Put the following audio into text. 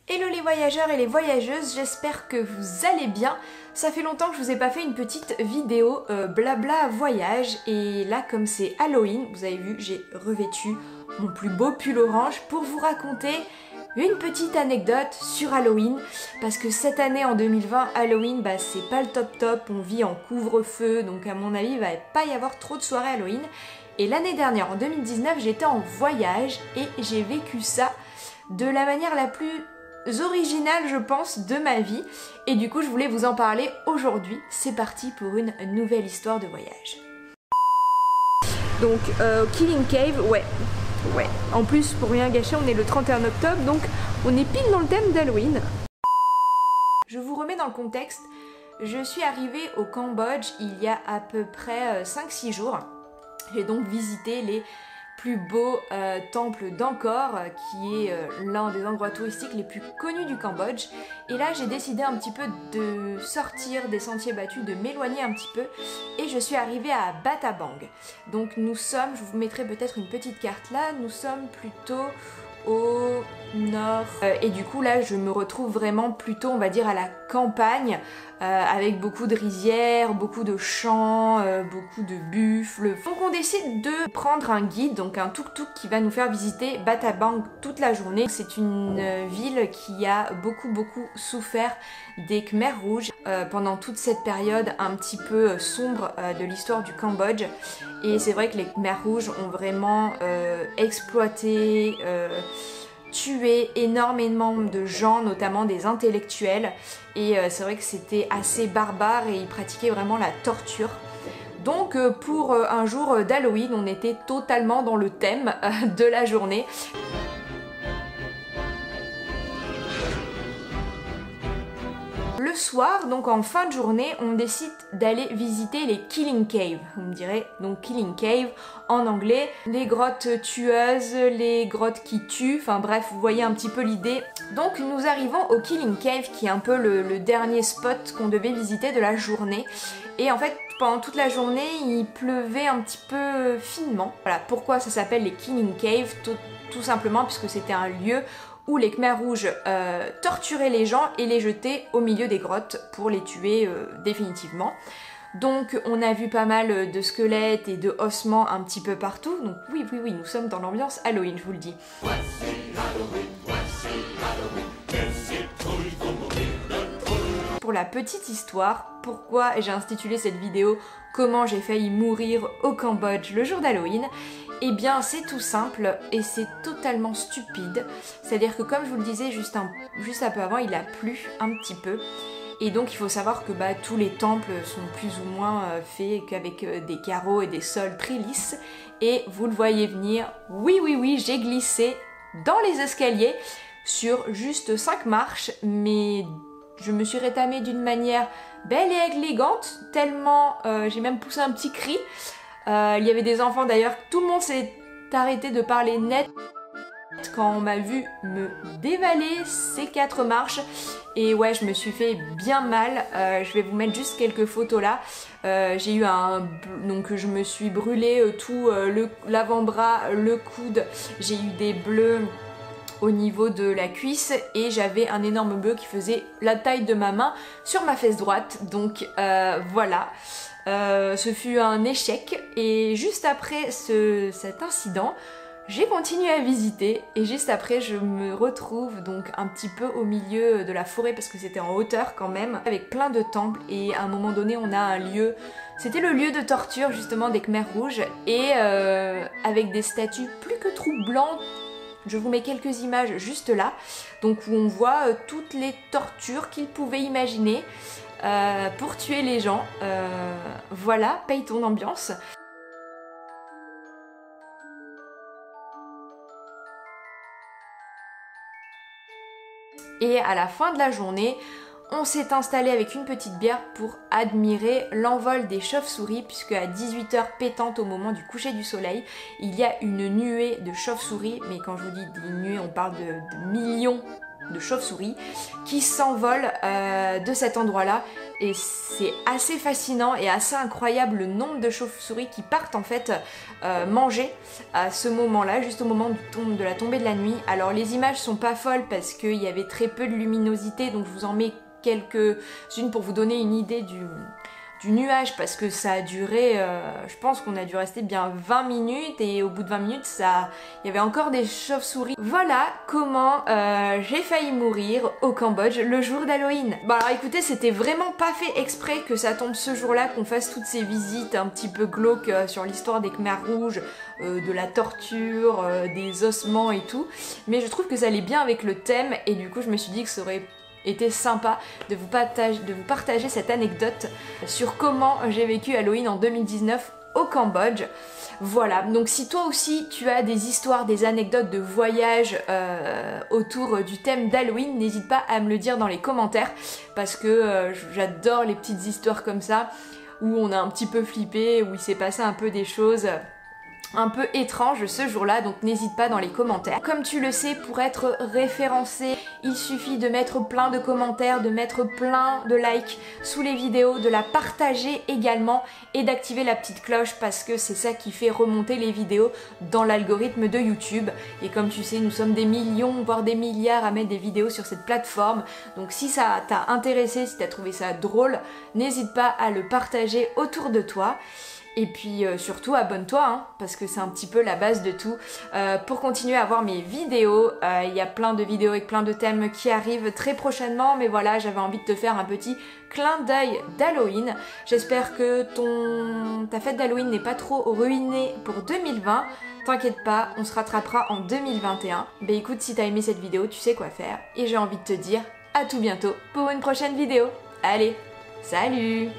Hello les voyageurs et les voyageuses, j'espère que vous allez bien. Ça fait longtemps que je vous ai pas fait une petite vidéo blabla voyage et là comme c'est Halloween, vous avez vu j'ai revêtu mon plus beau pull orange pour vous raconter une petite anecdote sur Halloween parce que cette année en 2020 Halloween c'est pas le top, on vit en couvre-feu donc à mon avis il va pas y avoir trop de soirées Halloween et l'année dernière en 2019 j'étais en voyage et j'ai vécu ça de la manière la plus originale je pense de ma vie et du coup je voulais vous en parler aujourd'hui. C'est parti pour une nouvelle histoire de voyage. Donc Killing Cave, ouais. En plus pour rien gâcher on est le 31 octobre donc on est pile dans le thème d'Halloween. Je vous remets dans le contexte, je suis arrivée au Cambodge il y a à peu près 5-6 jours. J'ai donc visité les plus beau temple d'Angkor qui est l'un des endroits touristiques les plus connus du Cambodge et là j'ai décidé un petit peu de sortir des sentiers battus, de m'éloigner un petit peu et je suis arrivée à Battambang. Donc nous sommes, je vous mettrai peut-être une petite carte là, nous sommes plutôt au nord et du coup là je me retrouve vraiment plutôt on va dire à la campagne avec beaucoup de rizières, beaucoup de champs, beaucoup de buffles. Donc on décide de prendre un guide, donc un tuk-tuk qui va nous faire visiter Battambang toute la journée. C'est une ville qui a beaucoup souffert des Khmers rouges pendant toute cette période un petit peu sombre de l'histoire du Cambodge. Et c'est vrai que les Khmers rouges ont vraiment exploité, tué énormément de gens, notamment des intellectuels. Et c'est vrai que c'était assez barbare et ils pratiquaient vraiment la torture. Donc pour un jour d'Halloween, on était totalement dans le thème de la journée. Le soir, donc en fin de journée, on décide d'aller visiter les Killing Cave. Vous me direz, donc Killing Cave en anglais, les grottes tueuses, les grottes qui tuent, enfin bref, vous voyez un petit peu l'idée. Donc nous arrivons au Killing Cave qui est un peu le dernier spot qu'on devait visiter de la journée. Et en fait, pendant toute la journée, il pleuvait un petit peu finement. Voilà, pourquoi ça s'appelle les Killing Cave, tout simplement puisque c'était un lieu où les Khmers rouges torturaient les gens et les jetaient au milieu des grottes pour les tuer définitivement. Donc on a vu pas mal de squelettes et de ossements un petit peu partout. Donc oui, nous sommes dans l'ambiance Halloween, je vous le dis. Pour la petite histoire, pourquoi j'ai intitulé cette vidéo « Comment j'ai failli mourir au Cambodge le jour d'Halloween ?» Eh bien c'est tout simple et c'est totalement stupide. C'est-à-dire que comme je vous le disais juste un peu avant, il a plu un petit peu. Et donc il faut savoir que tous les temples sont plus ou moins faits qu'avec des carreaux et des sols très lisses. Et vous le voyez venir, oui, j'ai glissé dans les escaliers sur juste 5 marches, mais je me suis rétamée d'une manière belle et élégante, tellement j'ai même poussé un petit cri. Il y avait des enfants d'ailleurs, tout le monde s'est arrêté de parler net quand on m'a vu me dévaler ces 4 marches et ouais je me suis fait bien mal. Je vais vous mettre juste quelques photos là. J'ai eu donc je me suis brûlé tout l'avant-bras, le coude, j'ai eu des bleus au niveau de la cuisse et j'avais un énorme bleu qui faisait la taille de ma main sur ma fesse droite, donc voilà. Ce fut un échec et juste après cet incident, j'ai continué à visiter et juste après je me retrouve donc un petit peu au milieu de la forêt parce que c'était en hauteur quand même, avec plein de temples et à un moment donné on a un lieu, c'était le lieu de torture justement des Khmers rouges et avec des statues plus que troublantes. Je vous mets quelques images juste là, donc où on voit toutes les tortures qu'ils pouvaient imaginer pour tuer les gens. Voilà, paye ton ambiance. Et à la fin de la journée, on s'est installé avec une petite bière pour admirer l'envol des chauves-souris puisque à 18h pétante au moment du coucher du soleil, il y a une nuée de chauves-souris, mais quand je vous dis des nuées, on parle de millions de chauves-souris qui s'envolent de cet endroit-là. Et c'est assez fascinant et assez incroyable le nombre de chauves-souris qui partent en fait manger à ce moment-là, juste au moment de la tombée de la nuit. Alors les images sont pas folles parce qu'il y avait très peu de luminosité, donc je vous en mets quelques-unes pour vous donner une idée du nuage, parce que ça a duré, je pense qu'on a dû rester bien 20 minutes et au bout de 20 minutes, il y avait encore des chauves-souris. Voilà comment j'ai failli mourir au Cambodge le jour d'Halloween. Bon alors écoutez, c'était vraiment pas fait exprès que ça tombe ce jour-là, qu'on fasse toutes ces visites un petit peu glauques sur l'histoire des Khmers rouges, de la torture, des ossements et tout, mais je trouve que ça allait bien avec le thème et du coup je me suis dit que ça aurait été sympa de vous partager cette anecdote sur comment j'ai vécu Halloween en 2019 au Cambodge. Voilà, donc si toi aussi tu as des histoires, des anecdotes de voyage autour du thème d'Halloween, n'hésite pas à me le dire dans les commentaires parce que j'adore les petites histoires comme ça où on a un petit peu flippé, où il s'est passé un peu des choses un peu étrange ce jour-là, donc n'hésite pas dans les commentaires. Comme tu le sais, pour être référencé, il suffit de mettre plein de commentaires, de mettre plein de likes sous les vidéos, de la partager également et d'activer la petite cloche parce que c'est ça qui fait remonter les vidéos dans l'algorithme de YouTube. Et comme tu sais, nous sommes des millions, voire des milliards à mettre des vidéos sur cette plateforme. Donc si ça t'a intéressé, si t'as trouvé ça drôle, n'hésite pas à le partager autour de toi. Et puis surtout abonne-toi hein, parce que c'est un petit peu la base de tout. Pour continuer à voir mes vidéos, il y a plein de vidéos avec plein de thèmes qui arrivent très prochainement. Mais voilà, j'avais envie de te faire un petit clin d'œil d'Halloween. J'espère que ta fête d'Halloween n'est pas trop ruinée pour 2020. T'inquiète pas, on se rattrapera en 2021. Bah écoute, si t'as aimé cette vidéo, tu sais quoi faire. Et j'ai envie de te dire à tout bientôt pour une prochaine vidéo. Allez, salut!